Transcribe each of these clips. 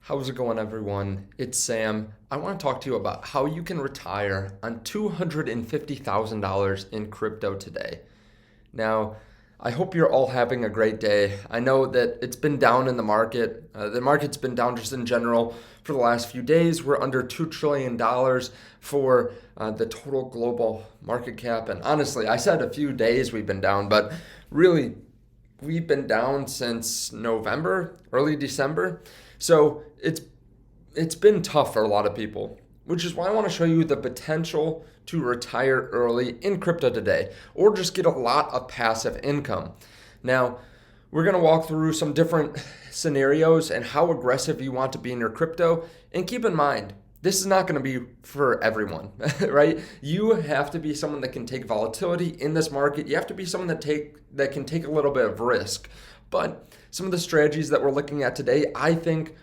How's it going, everyone? It's Sam. I want to talk to you about how you can retire on $250,000 in crypto today. Now, I hope you're all having a great day. I know that it's been down in the market. The market's been down just in general for the last few days. We're under $2 trillion for the total global market cap. And honestly, I said a few days we've been down, but really, we've been down since November, early December. So it's been tough for a lot of people, which is why I want to show you the potential to retire early in crypto today, or just get a lot of passive income. Now, we're going to walk through some different scenarios and how aggressive you want to be in your crypto. And keep in mind, this is not going to be for everyone, right? You have to be someone that can take volatility in this market. You have to be someone that can take a little bit of risk. But some of the strategies that we're looking at today, I think,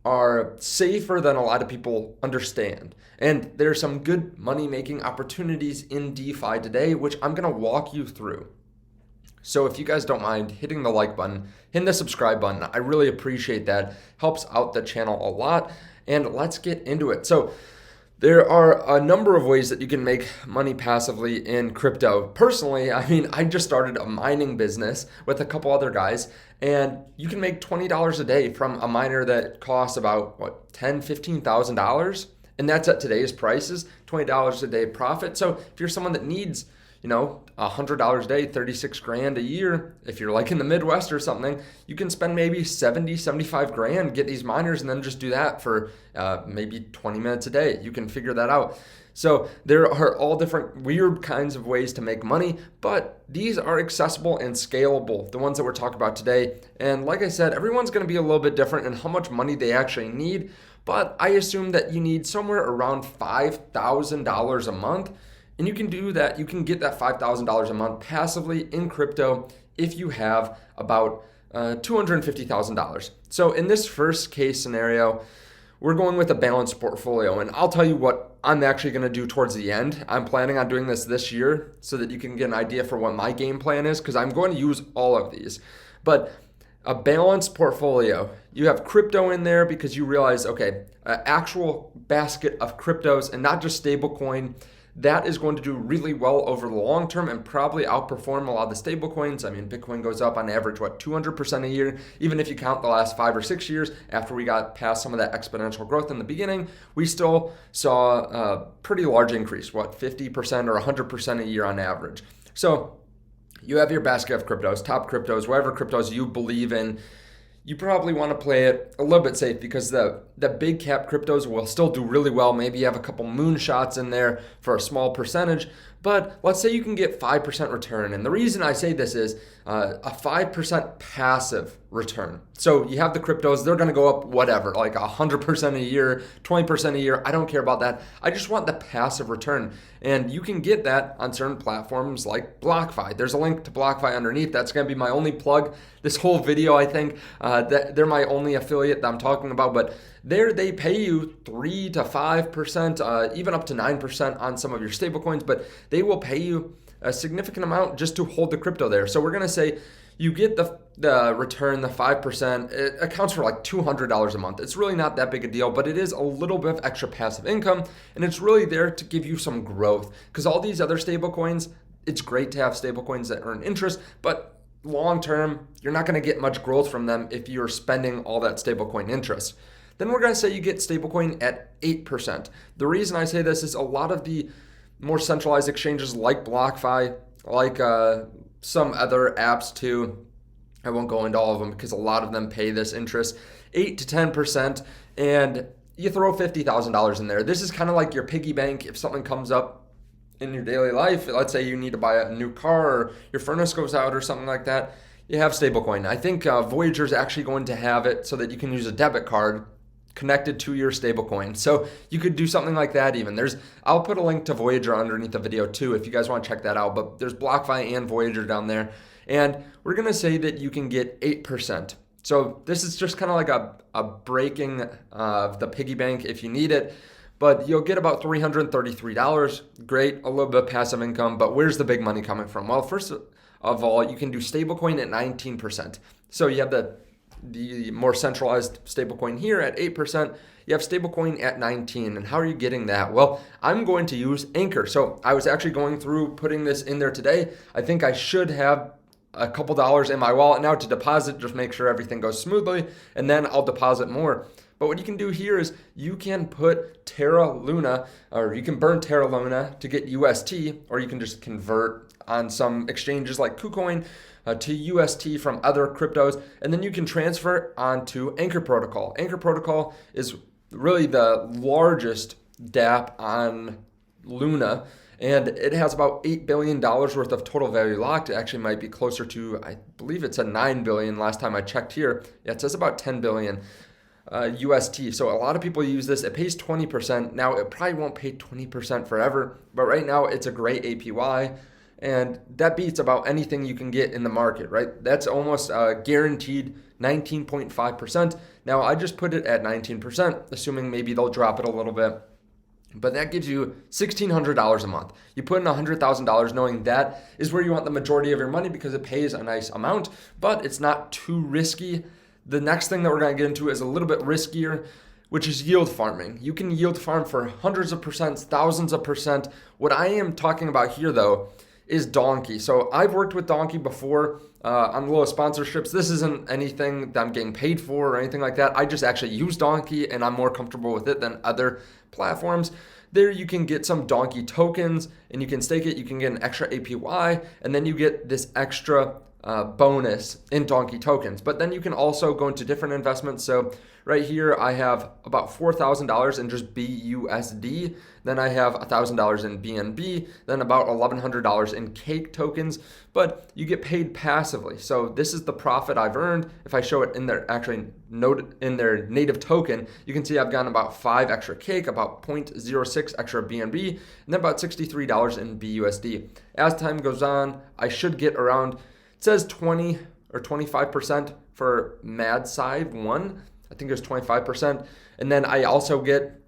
are safer than a lot of people understand. And there are some good money-making opportunities in DeFi today, which I'm going to walk you through. So if you guys don't mind hitting the like button, hitting the subscribe button, I really appreciate that. Helps out the channel a lot. And let's get into it. So there are a number of ways that you can make money passively in crypto. Personally, I just started a mining business with a couple other guys, and you can make $20 a day from a miner that costs about $10,000, $15,000, and that's at today's prices, $20 a day profit. So if you're someone that needs $100 a day, 36 grand a year. If you're like in the Midwest or something, you can spend maybe 70, 75 grand, get these miners, and then just do that for maybe 20 minutes a day. You can figure that out. So there are all different weird kinds of ways to make money, but these are accessible and scalable, the ones that we're talking about today. And like I said, everyone's going to be a little bit different in how much money they actually need, but I assume that you need somewhere around $5,000 a month. And you can do that, you can get that $5,000 a month passively in crypto if you have about $250,000. So in this first case scenario, we're going with a balanced portfolio. And I'll tell you what I'm actually going to do towards the end. I'm planning on doing this year so that you can get an idea for what my game plan is, because I'm going to use all of these. But a balanced portfolio, you have crypto in there because you realize, okay, an actual basket of cryptos and not just stablecoin. That is going to do really well over the long term and probably outperform a lot of the stable coins. Bitcoin goes up on average, 200% a year. Even if you count the last 5 or 6 years after we got past some of that exponential growth in the beginning, we still saw a pretty large increase, 50% or 100% a year on average. So you have your basket of cryptos, top cryptos, whatever cryptos you believe in. You probably want to play it a little bit safe because the big cap cryptos will still do really well. Maybe you have a couple moonshots in there for a small percentage, but let's say you can get 5% return. And the reason I say this is a 5% passive return. So you have the cryptos, they're going to go up whatever, like 100% a year, 20% a year. I don't care about that. I just want the passive return. And you can get that on certain platforms like BlockFi. There's a link to BlockFi underneath. That's going to be my only plug this whole video, I think. That they're my only affiliate that I'm talking about. But there they pay you 3 to 5%, even up to 9% on some of your stable coins. But they will pay you a significant amount just to hold the crypto there. So we're going to say you get the return, the 5%. It accounts for like $200 a month. It's really not that big a deal, but it is a little bit of extra passive income, and it's really there to give you some growth. Because all these other stable coins, it's great to have stable coins that earn interest, but long term, you're not going to get much growth from them if you're spending all that stablecoin interest. Then we're going to say you get stablecoin at 8%. The reason I say this is a lot of the more centralized exchanges like BlockFi, like some other apps too. I won't go into all of them because a lot of them pay this interest, 8 to 10%, and you throw $50,000 in there. This is kind of like your piggy bank if something comes up in your daily life. Let's say you need to buy a new car or your furnace goes out or something like that. You have stablecoin. I think Voyager is actually going to have it so that you can use a debit card connected to your stablecoin. So you could do something like that even. I'll put a link to Voyager underneath the video too if you guys want to check that out, but there's BlockFi and Voyager down there. And we're going to say that you can get 8%. So this is just kind of like a breaking of the piggy bank if you need it, but you'll get about $333. Great, a little bit of passive income, but where's the big money coming from? Well, first of all, you can do stablecoin at 19%. So you have the more centralized stablecoin here at 8%. You have stablecoin at 19%. And how are you getting that? Well, I'm going to use Anchor. So I was actually going through putting this in there today. I think I should have a couple dollars in my wallet now to deposit, just make sure everything goes smoothly, and then I'll deposit more. But what you can do here is you can put Terra Luna, or you can burn Terra Luna to get UST, or you can just convert on some exchanges like KuCoin to UST from other cryptos, and then you can transfer onto Anchor Protocol. Anchor Protocol is really the largest dApp on Luna, and it has about $8 billion worth of total value locked. It actually might be closer to, I believe it's a $9 billion last time I checked here. Yeah, it says about $10 billion UST. So a lot of people use this. It pays 20%. Now, it probably won't pay 20% forever, but right now it's a great APY. And that beats about anything you can get in the market, right? That's almost guaranteed 19.5%. Now, I just put it at 19%, assuming maybe they'll drop it a little bit. But that gives you $1,600 a month. You put in $100,000 knowing that is where you want the majority of your money because it pays a nice amount, but it's not too risky. The next thing that we're going to get into is a little bit riskier, which is yield farming. You can yield farm for hundreds of percents, thousands of percent. What I am talking about here, though, is Donkey. So I've worked with Donkey before on little sponsorships. This isn't anything that I'm getting paid for or anything like that. I just actually use Donkey and I'm more comfortable with it than other platforms. There you can get some Donkey tokens and you can stake it. You can get an extra APY and then you get this extra bonus in Donkey tokens. But then you can also go into different investments. So right here, I have about $4,000 in just BUSD. Then I have $1,000 in BNB, then about $1,100 in cake tokens, but you get paid passively. So this is the profit I've earned. If I show it in their in their native token, you can see I've gotten about 5 extra cake, about 0.06 extra BNB, and then about $63 in BUSD. As time goes on, I should get around, it says 20 or 25% for MadSive 1. I think it was 25%. And then I also get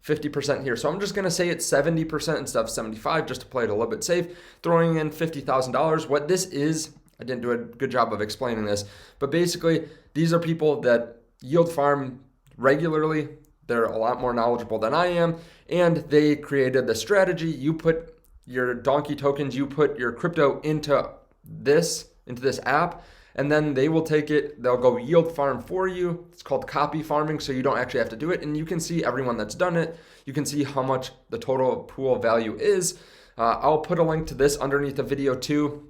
50% here. So I'm just going to say it's 70% instead of 75 just to play it a little bit safe, throwing in $50,000. What this is, I didn't do a good job of explaining this, but basically these are people that yield farm regularly. They're a lot more knowledgeable than I am, and they created the strategy. You put your Donkey tokens, you put your crypto into this app, and then they will take it, they'll go yield farm for you. It's called copy farming, so you don't actually have to do it. And you can see everyone that's done it. You can see how much the total pool value is. I'll put a link to this underneath the video too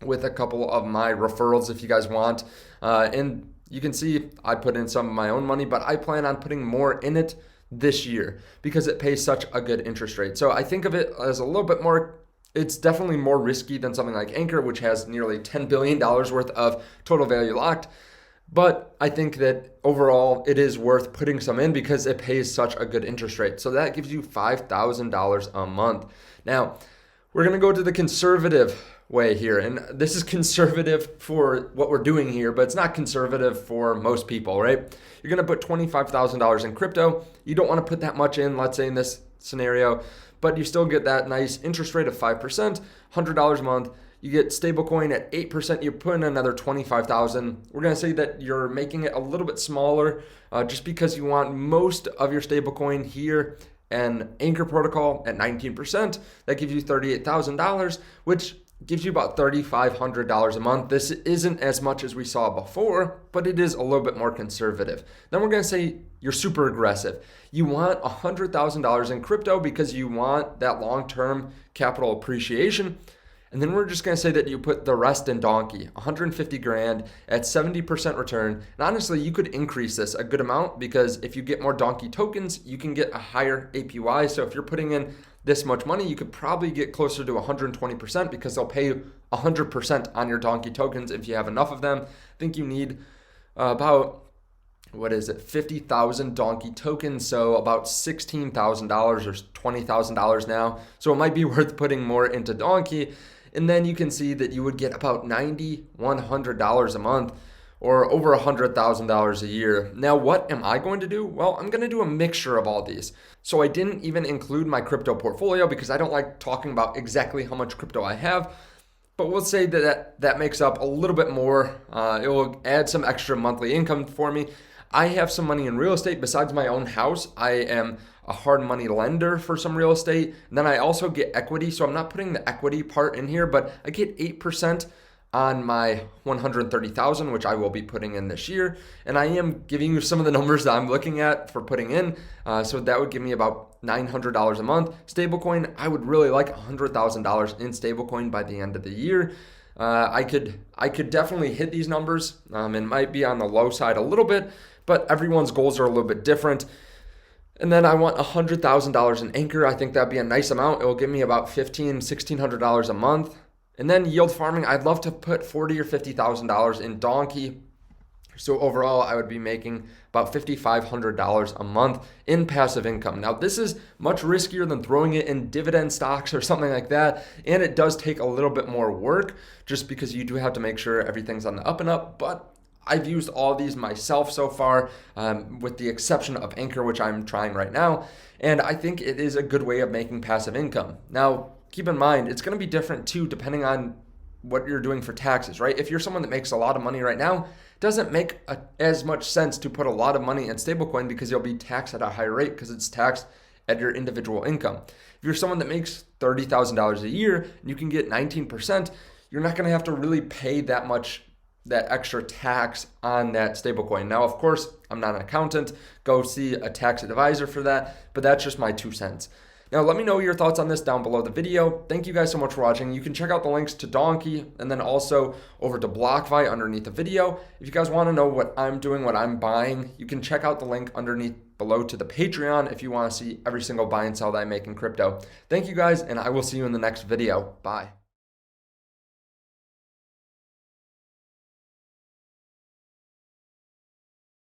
with a couple of my referrals if you guys want. And you can see I put in some of my own money, but I plan on putting more in it this year because it pays such a good interest rate. So I think of it as a little bit more, it's definitely more risky than something like Anchor, which has nearly $10 billion worth of total value locked. But I think that overall it is worth putting some in because it pays such a good interest rate. So that gives you $5,000 a month. Now, we're going to go to the conservative way here. And this is conservative for what we're doing here, but it's not conservative for most people, right? You're going to put $25,000 in crypto. You don't want to put that much in, let's say in this scenario, but you still get that nice interest rate of 5%, $100 a month. You get stablecoin at 8%, you put in another $25,000. We're gonna say that you're making it a little bit smaller just because you want most of your stablecoin here and Anchor Protocol at 19%. That gives you $38,000, which gives you about $3,500 a month. This isn't as much as we saw before, but it is a little bit more conservative. Then we're gonna say you're super aggressive. You want $100,000 in crypto because you want that long-term capital appreciation. And then we're just gonna say that you put the rest in Donkey, 150 grand at 70% return. And honestly, you could increase this a good amount because if you get more Donkey tokens, you can get a higher APY. So if you're putting in this much money, you could probably get closer to 120% because they'll pay 100% on your Donkey tokens if you have enough of them. I think you need about, 50,000 Donkey tokens, so about $16,000 or $20,000 now. So it might be worth putting more into Donkey. And then you can see that you would get about $9,100 a month or over $100,000 a year. Now, what am I going to do? Well, I'm going to do a mixture of all these. So I didn't even include my crypto portfolio because I don't like talking about exactly how much crypto I have. but we'll say that makes up a little bit more. It will add some extra monthly income for me. I have some money in real estate besides my own house. I am a hard money lender for some real estate. And then I also get equity. So I'm not putting the equity part in here, but I get 8% on my 130,000, which I will be putting in this year. And I am giving you some of the numbers that I'm looking at for putting in. So that would give me about $900 a month. Stablecoin, I would really like $100,000 in stablecoin by the end of the year. I could definitely hit these numbers. It might be on the low side a little bit, but everyone's goals are a little bit different. And then I want $100,000 in Anchor. I think that'd be a nice amount. It will give me about $1,600 a month. And then yield farming, I'd love to put $40,000 or $50,000 in Donkey. So overall, I would be making about $5,500 a month in passive income. Now, this is much riskier than throwing it in dividend stocks or something like that. And it does take a little bit more work just because you do have to make sure everything's on the up and up. But I've used all these myself so far, with the exception of Anchor, which I'm trying right now. And I think it is a good way of making passive income. Now, keep in mind, it's going to be different too, depending on what you're doing for taxes, right? If you're someone that makes a lot of money right now, it doesn't make as much sense to put a lot of money in stablecoin because you'll be taxed at a higher rate because it's taxed at your individual income. If you're someone that makes $30,000 a year and you can get 19%, you're not going to have to really pay that extra tax on that stablecoin. Now, of course, I'm not an accountant. Go see a tax advisor for that, but that's just my 2 cents. Now, let me know your thoughts on this down below the video. Thank you guys so much for watching. You can check out the links to Donkey and then also over to BlockFi underneath the video. If you guys want to know what I'm doing, what I'm buying, you can check out the link underneath below to the Patreon if you want to see every single buy and sell that I make in crypto. Thank you guys, and I will see you in the next video. Bye.